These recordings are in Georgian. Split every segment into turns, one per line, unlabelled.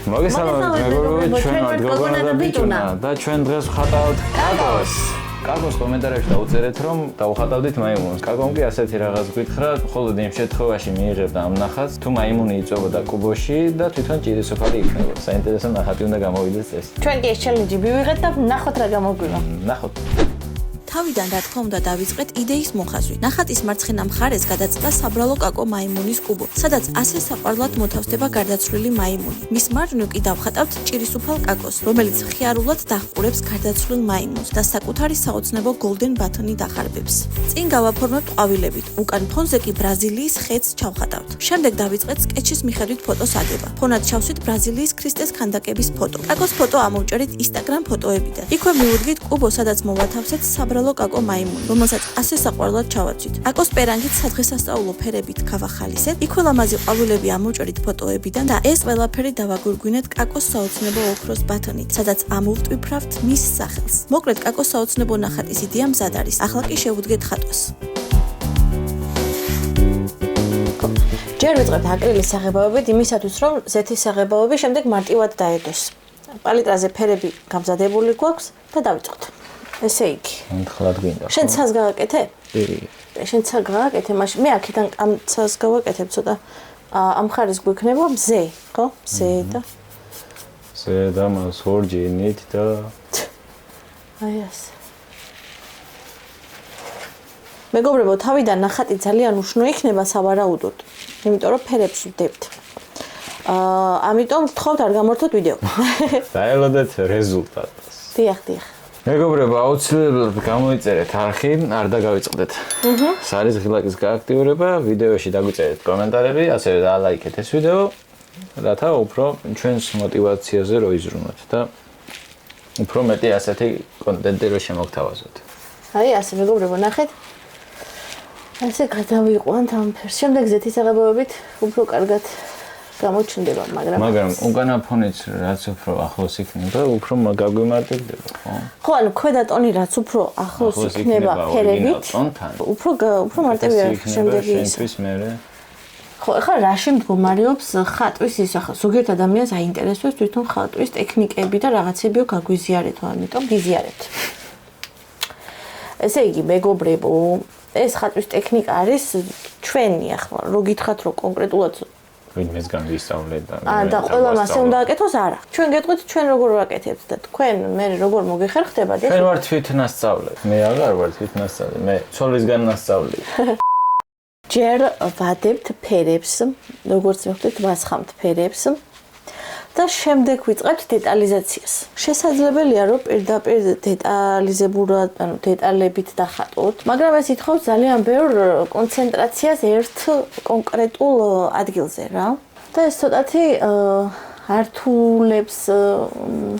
მოგესალმებით მეგობრებო, ჩვენ ვართ გოგონა და ბიჭუნა და ჩვენ დღეს ვხატავთ კაკოს. კაკოს კომენტარებში დაუწერეთ რომ დავხატავდით მაიმუნს. კაკომ კი ასეთი რაღაც გითხრა, მხოლოდ იმ შემთხვევაში მიიღებდა ამ ნახატს, თუ მაიმუნი იწვებოდა კუბოში და თვითონ ჭირისუფალი იქნებოდა. საინტერესო ნახატი უნდა გამოვიდეს ეს.
ჩვენ კი ეს ჩელენჯი მივიღეთ და ნახოთ რა გამოგვივა.
ნახოთ.
თავიდან რა თქმა უნდა დავიწყეთ იდეის მოხაზვით. ნახატის მარცხენა მხარეს გადაწყდა საბრალო კაკო მაიმუნის კუბო, სადაც ასე საყვარლად მოთავსდება გარდაცვლილი მაიმუნი. მის მარჯვნივ კი დავხატავთ ჭირისუფალ კაკოს, რომელიც ხიარულად დაჰყურებს გარდაცვლილ მაიმუნს და საკუთარი საოცნებო golden button-ი დახარბებს. წინ გავაფორმებთ ყვავილებით, უკან ფონზე კი ბრაზილიის ხეთს ჩავხატავთ. შემდეგ დავიწყეთ სკეჩის მიხედვით ფოტოს აგება. ფონად ჩავსვით ბრაზილიის ქრისტეს ქანდაკების ფოტო. კაკოს ფოტო ამოვჭერით Instagram ფოტოებიდან. იქვე მივუდგით კუბო, sadაც მოვათავსეთ საბრალო კაკო მაიმუნი, რომელსაც ასე საყვარლად ჩავაცვით. კაკოს პერანგით სადღესასწაულო ფერებით გავახალისეთ, იქვე ლამაზი ყვავილები ამოვჭერით ფოტოებიდან და ეს ყველაფერი დავაგვირგვინეთ კაკოს საოცნებო ოქროს ბათონით, სადაც ამოვტვიფრავთ მის სახელს. მოკლედ კაკოს საოცნებო ნახატის იდეა მზად არის. ახლა კი შევუდგეთ ხატვას.
ჯერ ვიწყებთ აკრილის საღებავებით იმისათვის, რომ ზეთის საღებავები შემდეგ მარტივად დაედოს. პალიტრაზე ფერები გამზადებული გვაქვს და დავიწყოთ. ესე იგი.
ახლად გვინდა.
შენ ცას გავაკეთე?
კი.
შენ ცა გავაკეთე, მაშინ მე აქედან ამ ცას გავაკეთებ ცოტა. ამ ხარის გვექნება მზე, ხო? მზე და
და მას ორჯინით და
აი ასე. მეგობრებო, თავიდან ნახატი ძალიან უშნო იქნება სავარაუდოდ, იმიტომ რომ ფერებს ვდებთ. ამიტომ გთხოვთ არ გამორთოთ ვიდეო.
დაელოდეთ რეზულტატს.
დიახ.
მეგობრებო, აუცილებლად გამოიწერეთ არხი, არ დაგავიწყდეთ. ეს არის ღილაკის გააქტიურება, ვიდეოში დაგვიწერეთ კომენტარები, ასევე დაალაიქეთ ეს ვიდეო, რათა უფრო ჩვენს мотиваციაზე რო იზრუნოთ და უფრო მეტი ასეთი კონტენტი რო შემოგთავაზოთ.
აი ასე მეგობრებო, ნახეთ. ასე გადავიყვანთ ამ ფერს. შემდეგ ზეთის საღებავებით უფრო კარგად გამოჩნდება,
მაგრამ უკანა ფონიც რაც უფრო ახლოს იქნება, უფრო გაგვიმარტივდება, ხო?
ხო, ანუ ქვედა ტონი რაც უფრო ახლოს იქნება ფერებით, უფრო მარტივია შემდეგი ის. ხო, ახლა რაში მდგომარეობს ხატვის ის ახლა ზოგიერთ ადამიანს აინტერესებს თვითონ ხატვის ტექნიკები და რაღაცებიო გაგვიზიარეთო, ამიტომ გიზიარებთ. ესე იგი, მეგობრებო, ეს ხატვის ტექნიკა არის ჩვენი ახლა, რო გითხრათ რომ კონკრეტულად
ვინმეს განვისწავლეთ და
და ყველა მასე უნდა აკეთოს არა. ჩვენ გეტყვით ჩვენ როგორ ვაკეთებთ და თქვენ მე როგორ მოგიხერხდებათ ეს?
ჩვენ ვარ თვითნასწავლე. მე აღარ ვარ თვითნასწავლე. მე ცოლისგან ნასწავლე.
ჯერ ვადებთ ფერებს, როგორც ვიხდით, ვასხამთ ფერებს და შემდეგ ვიწყებთ დეტალიზაციას. შესაძლებელია რომ პირდაპირ დეტალიზებურად, ანუ დეტალებით დახატოთ, მაგრამ ეს ითხოვს ძალიან ბევრ კონცენტრაციას ერთ კონკრეტულ ადგილზე რა. და ეს ცოტათი ართულებს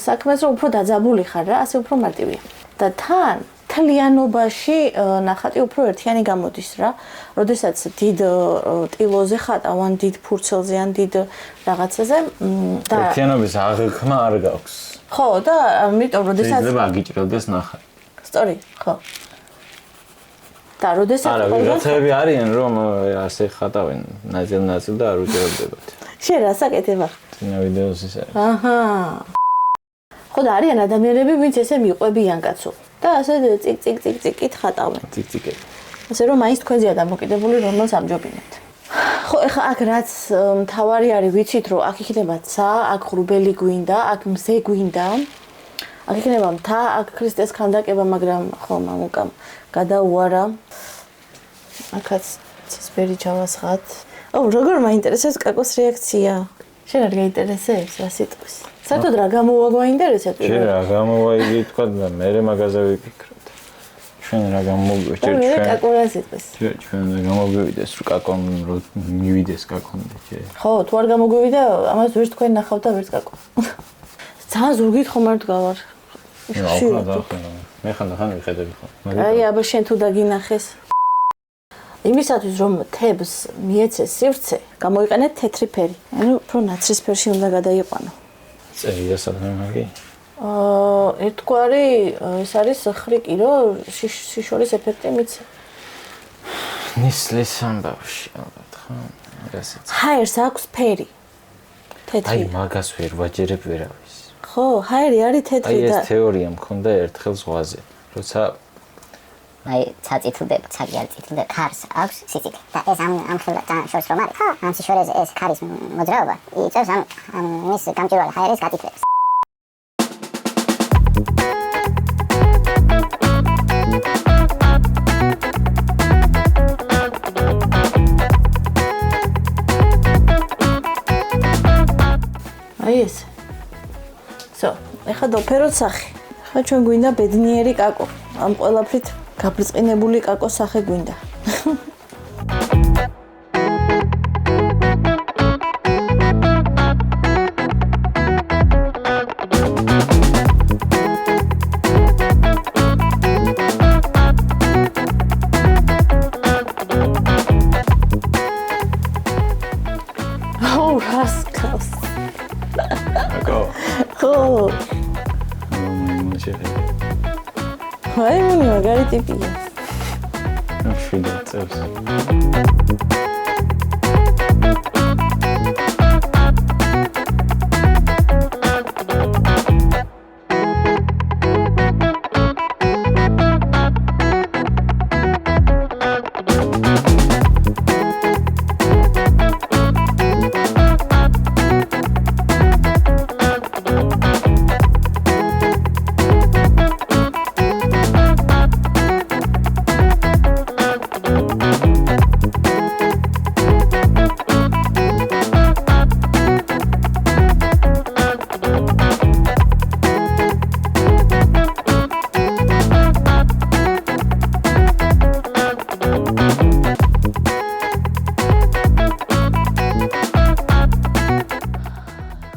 საქმეს, რომ უფრო დაძაბული ხარ რა, ასე უფრო მარტივია. და თან თლიანობაში ნახატი უფრო ერთიანი გამოდის რა. როდესაც დიდ ტილოზე ხატავ, ან დიდ ფურცელზე, ან დიდ რაღაცაზე
და ერთიანობის აღქმა არ გაქვს.
ხო, და ამიტომ როდესაც
შეიძლება აგიჭრელდეს ნახატი.
სწორი, ხო. და როდესაც
არა, ვიღაცები არიან რომ ასე ხატავენ ნაწილ-ნაწილ და არ უჭირდებათ.
შენ რას აკეთებ ახლა?
წინა ვიდეოს ის არის.
აჰა. ხო და არიან ადამიანები, ვინც ესე მიყვებიან კაცო. და ასე წიკ ხატავენ.
წიკ.
ასე რომ მაინც თქვენზეა დამოკიდებული რომელს ამჯობინებთ. ხო, ეხლა აქ რაც მთავარი არის, ვიცით რომ აქ იქნება ცა, აქ ღრუბელი გვინდა, აქ მზე გვინდა. აქ იქნება მთა, აქ ქრისტეს ქანდაკება, მაგრამ ხო, მამუკამ გადაუარა. აქაც ცისფერი ჩავასხათ. როგორ მაინტერესებს კაკოს რეაქცია? შენ არ გაინტერესებს რა სიტყვის? საერთოდ რა გამოვა გვაინტერესებს?
შენ რა გამოვა იგი თქვა და მე მაგაზე ვიფიქროთ. ჩვენ რა გამოგვიჭირ ჩვენ?
მე კაკო რა სიტყვის?
ჩვენ რა გამოგვივიდეს რომ კაკომ რო მივიდეს კაკომდე შე.
ხო, თუ არ გამოგვივიდა, ამას ვერც თქვენ ნახავთ და ვერც კაკო. ძალიან ზურგით ხომ არ დგავარ. მე ხან ვიხედები ხო. აი, აბა შენ თუ დაგინახეს. იმისათვის რომ თებს მიეცეს სივრცე, გამოიყენეთ თეთრი ფერი. ანუ უფრო ნაცრისფერში უნდა გადაიყვანო.
წერია სადღაც
ერთგვარი ეს არის ხრიკი, რომ შიშორის ეფექტი მიცა.
ნისლის ამბავში ალბათ, ხო?
ჰაერს აქვს ფერი. თეთრი.
აი მაგას ვერ ვაჯერებ ვერავის.
ხო, ჰაერი არის თეთრი
აი
და
ეს თეორია მქონდა ერთხელ ზღვაზე. როცა
აი ცაწითლდება, ცაგი არ წითლდება, ქარს აქვს სიცით. და ეს ამ ხელა შორს რომ არის, ხო? ამ სიშორეზე ეს ქარის მოძრაობა იწევს ამ მის გამჭვირვალე ჰაერის გატიტლებას.
აი ეს. ეხლა დოფეროთ სახე. ეხლა ჩვენ გვინდა ბედნიერი კაკო. ამ ყველაფრით გაბრწყინებული კაკოს სახე გვინდა. Oh, rascals.
აკო
ხო. მაიმუნი მაგარი ტიპია.
შვიდა წევს.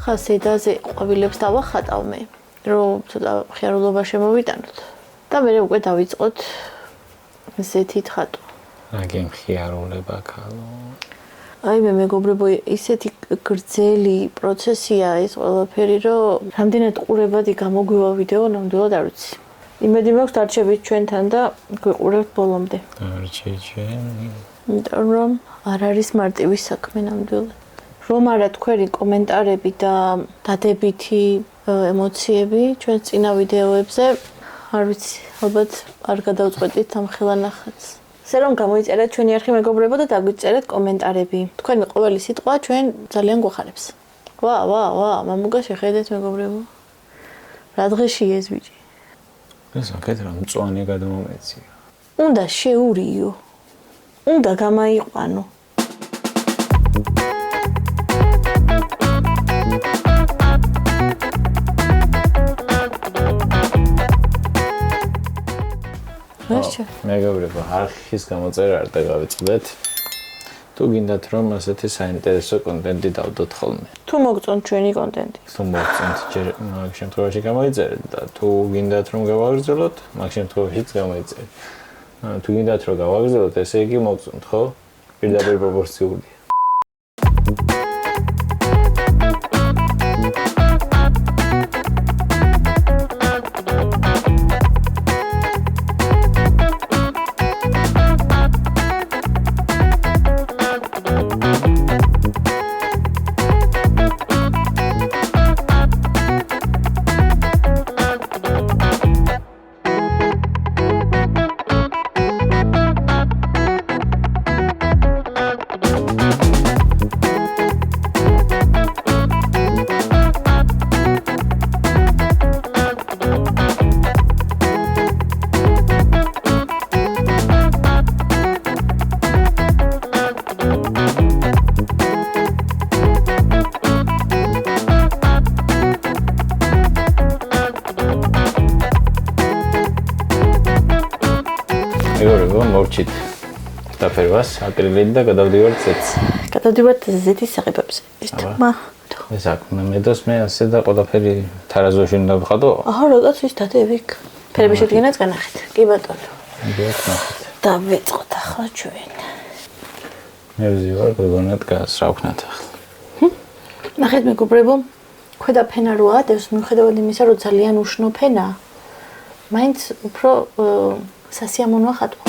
ხასიდაზე ყვავილებს დავახატავ მე, რომ ცოტა ხიარულობა შემოვიტანოთ და მე უკვე დავიწყოთ ესეთი ხატვა.
აგენ ხიარულება ქალო.
აი მე მეგობრებო, ისეთი გრძელი პროცესია ეს ყველაფერი, რომ რამდენად ყურებადი გამოგვივა ვიდეო, ნამდვილად არ ვიცი. იმედი მაქვს დარჩებით ჩვენთან და გვიყურებთ ბოლომდე.
დარჩი ჩვენ.
იმიტომ რომ არ არის მარტივი საქმე ნამდვილად. რომ არა თქვენი კომენტარები და დადებითი ემოციები ჩვენ წინა ვიდეოებზე, არ ვიცი, ალბათ არ გადავწყვეტით ამ ხელანახატს. ესე რომ გამოიწერეთ ჩვენი არხი მეგობრებო და დაგვიწერეთ კომენტარები. თქვენი ყოველი სიტყვა ჩვენ ძალიან გვახარებს. ვა, მამუკა შეხედეთ მეგობრებო. რა დღეში ეს ბიჭი.
ეს აქეთ რა მწვანე გადმომეცია.
უნდა შეურიო. უნდა გამაიყვანო.
მეგობრებო, არხის გამოწერა არ დაგავიწყდეთ. თუ გინდათ რომ ასეთი საინტერესო კონტენტი დავდოთ ხოლმე.
თუ მოგწონთ ჩვენი კონტენტი.
თუ მოგწონთ ჯერ მაგ შემთხვევაში გამოიწერეთ და თუ გინდათ რომ გავაგრძელოთ, მაგ შემთხვევაშიც გამოიწერეთ. თუ გინდათ რომ გავაგრძელოთ, ესე იგი მოგწონთ, ხო? პირდაპირ პროპორციულია. მოვჩით დაფერვას, აკრილით და გადავდივართ ზეთს.
გადავდივართ ზეთის საღებებზე. ეს თქმა.
ეს აქ მე დოს მე ასე და ყველაფერი თარაზოში უნდა ვხატო?
აჰა, როდესაც ის დადევიქ. ფერები შედგენაც განახეთ. კი ბატონო.
დიახ.
დავეწყოთ ახლა ჩვენ.
მე ვზივარ გოგონად გასრავქნათ ახლა.
ნახეთ მეგობრებო, ქვედა ფენა რო ადევს, მიუხედავად იმისა, რომ ძალიან უშნო ფენაა, მაინც უფრო სასიამოვნოა ხატვა.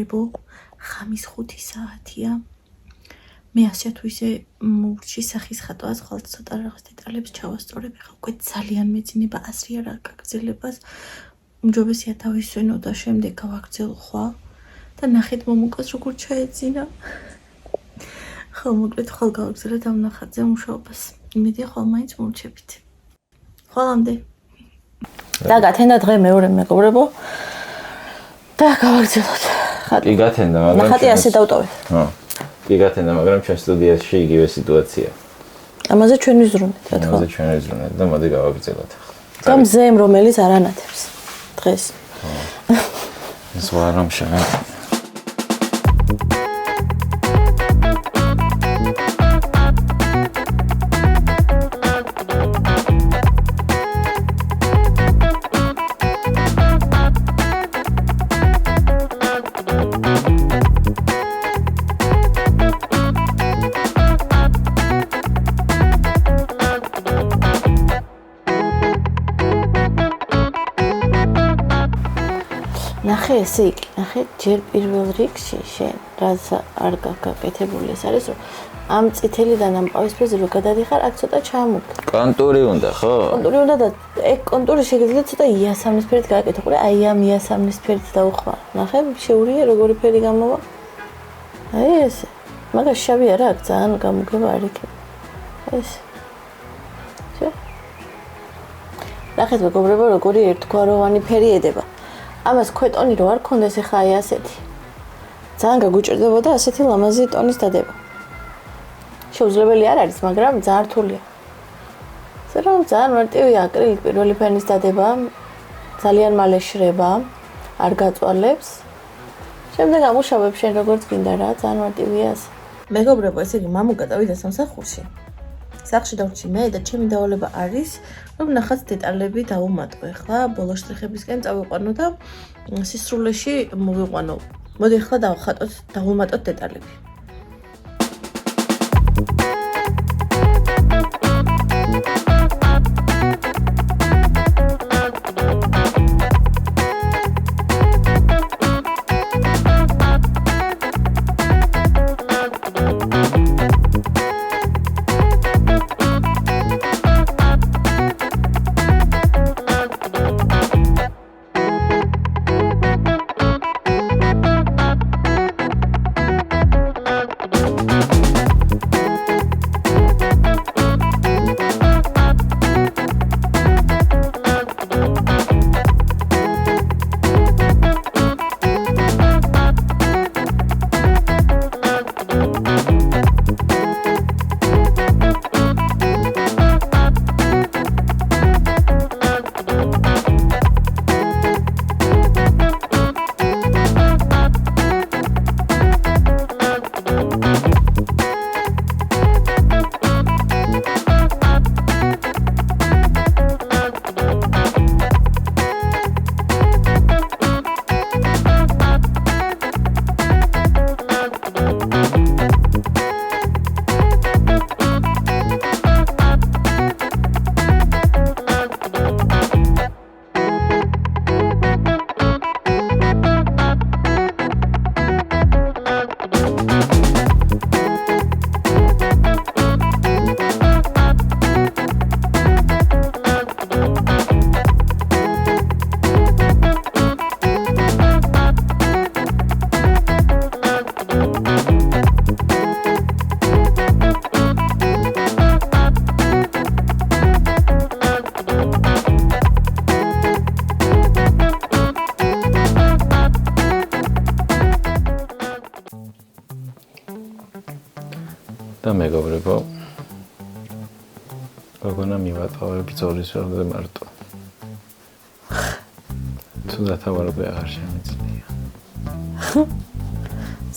მეგობრებო, ხამის 5 საათია. მე ასე თუ ისე მურჩი სახის ხატვას ხალხ ცოტა რაღაც დეტალებს ჩავასწორებ. ხა უკვე ძალიან მეძინება ასრი არ გაგრძელებას. უმჯობესია დავისვენო და შემდეგ გავაგრძელო ხვალ და ნახეთ მომუკას როგორ ჩაეძინა. ხალ მოკლედ ხალ გავაგრძელეთ ამ ნახატზე მუშაობას. იმედია ხვალ მაინც მურჩებით. ხვალამდე.
და გათენდა დღე მეორე მეგობრებო. და გავაგრძელოთ.
კი გათენდა, მაგრამ
ნახატი ასე დავტოვეთ.
კი გათენდა, მაგრამ ჩვენ სტუდიაში იგივე სიტუაცია.
ამაზე ჩვენ ვიზრუნეთ, რა თქმა უნდა.
ამაზე ჩვენ ვიზრუნეთ და მოდი გავაგრძელოთ.
და მზემ რომელიც არ ანათებს დღეს.
ზღვა რომ შენა.
ნახე ესე იგი, ნახე ჯერ პირველ რიგში შენ რაც არ გაკეთებული ეს არის რომ ამ წითელიდან ამ ყავისფერზე რო გადადიხარ, აქ ცოტა ჩამოგვდა.
კონტური უნდა, ხო?
კონტური უნდა და ეგ კონტური შეგიძლია ცოტა იასამნისფერით გააკეთო. ყურე, აი ამ იასამნისფერით დავუხმარ. ნახე, შეურია როგორი ფერი გამოვა. აი ესე. მაგას შავი არა აქვს, ძალიან გამოგება არ იქნება. ეს. ნახეთ მეგობრებო, როგორი ერთგვაროვანი ფერი ედება. ამას ქვეტონი რო არ ქონდეს ახლა აი ასეთი. ძალიან გაგუჭირდებოდა ასეთი ლამაზი ტონის დადება. შეუძლებელი არ არის, მაგრამ ძალიან რთულია. ასე რომ ძალიან მარტივია აკრილიკ პირველი ფენის დადება, ძალიან მალე შრება, არ გაწვალებს. შემდეგ ამუშავებ შენ როგორც გინდა რა, ძალიან მარტივია ასე.
მეგობრებო, ესე იგი მამუ გადავიდა სამსახურში. სახში დავრჩი მე და ჩემი დავალება არის, რომ ნახაც დეტალები დავუმატო. ახლა ბოლო შტრიხებისკენ წავიყვანო და სისრულეში მოვიყვანო. მოდი ახლა დავხატოთ, დავუმატოთ დეტალები. და მეგობრებო, გოგონა მივატოვებ ბრძოლის ვერზე მარტო. თუ დათავარები აღარ შემიძლია.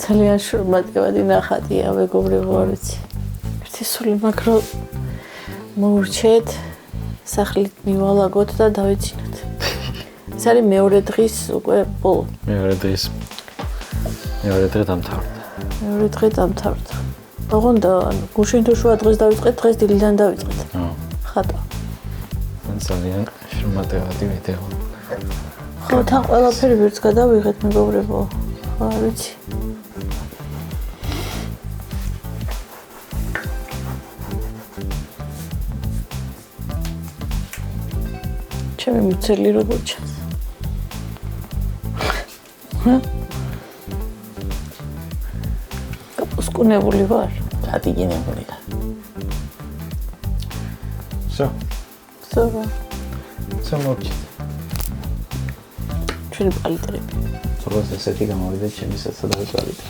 ძალიან შრომატევადი ნახატია მეგობრებო, არ ვიცი. ერთი სული მაქრო მოურჩეთ, სახლით მივალაგოთ და დავიცინოთ. ეს არის მეორე დღის უკვე ბოლო.
მეორე დღე დამთავრდა.
მეორე დღე დამთავრდა. ოღონდ გუშინ თუ შუა დღეს დავიწყეთ, დღეს დილიდან დავიწყეთ. ხატვა.
მან ძალიან შრომატევადი ვიდეო.
ხო, თან ყველაფერი ვერც გადავიღეთ მეგობრებო. ხო, არ ვიცი. ჩემი მუცელი როგორ ჩანს? კაპუსკუნებული ვარ.
დადიგინებული და. Всё. Всё მოვჭით.
ჩვენი პალიტრები.
სწორად ესეთი გამოვიდა ჩემი საცადავი პალიტრი.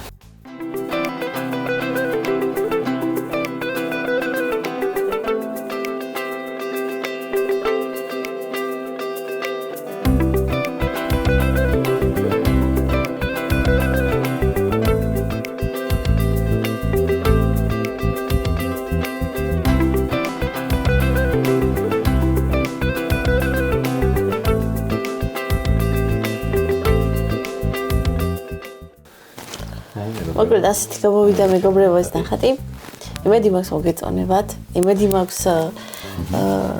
მოკლედ ასეთი გამოვიდა მეგობრებო ეს ნახატი. იმედი მაქვს მოგეწონებათ. იმედი მაქვს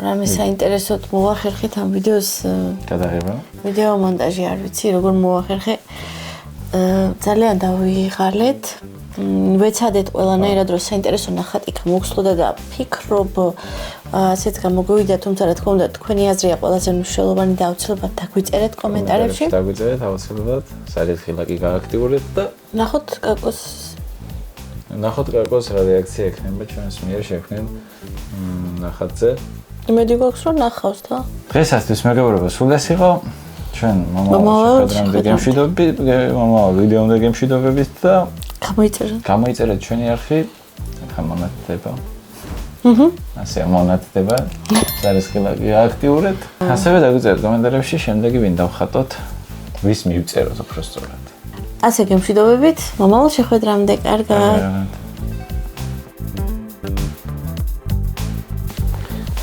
რამე საინტერესოდ მოახერხეთ ამ ვიდეოს
გადაღება.
ვიდეო მონტაჟი არ ვიცი როგორ მოახერხე. ძალიან დავიღალეთ. ვეცადეთ ყველანაირად რომ საინტერესო ნახატი გამოგხსნოდა და ფიქრობ ასეც გამოგვივიდა, თუმცა რა თქმა უნდა თქვენი აზრია ყველაზე მნიშვნელოვანი და აუცილებლად დაგვიწერეთ კომენტარებში.
დაგვიწერეთ აუცილებლად, საერთოდ კი გააქტიურეთ და
ნახოთ
კაკოს რა რეაქცია ექნება ჩვენს მიერ შექმნილ ნახატზე.
იმედი გვაქვს რომ ნახავს და
დღესასთვის მეგობრებო, სულ ეს იყო ჩვენ მომავალ ვიდეომდე გემშვიდობებით და გამოიწერეთ ჩვენი არხი, ახლა მონათდება. ასე მონათდება. ზარისხილაკი აქტიურეთ. ასევე დაგვიწერეთ კომენტარებში შემდეგი ვინ დავხატოთ, ვის მივწეროთ უფრო სწორად.
ასე გემშვიდობებით, მომავალ შეხვედრამდე, კარგად.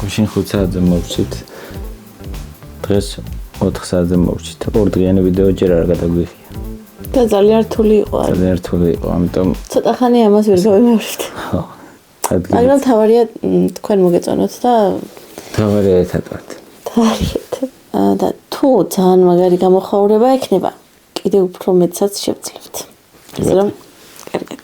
გუშინ 5 საათზე მოვჭით. დღეს 4 საათზე მოვჭით. ორდღიანი ვიდეო ჯერ არ გადაგვიხია.
და ძალიან რთული იყო.
ძალიან რთული იყო, ამიტომ
ცოტა ხანი ამას ვერ გავიმეორებთ.
ხო.
მაგრამ თავარია თქვენ მოგეწონოთ და
თავარია ეთატვათ.
თავარიეთ. და თუ ძალიან მაგარი გამოხაურება ექნება, კიდევ უფრო მეტსაც შევძლებთ. ასე რომ, კარგად.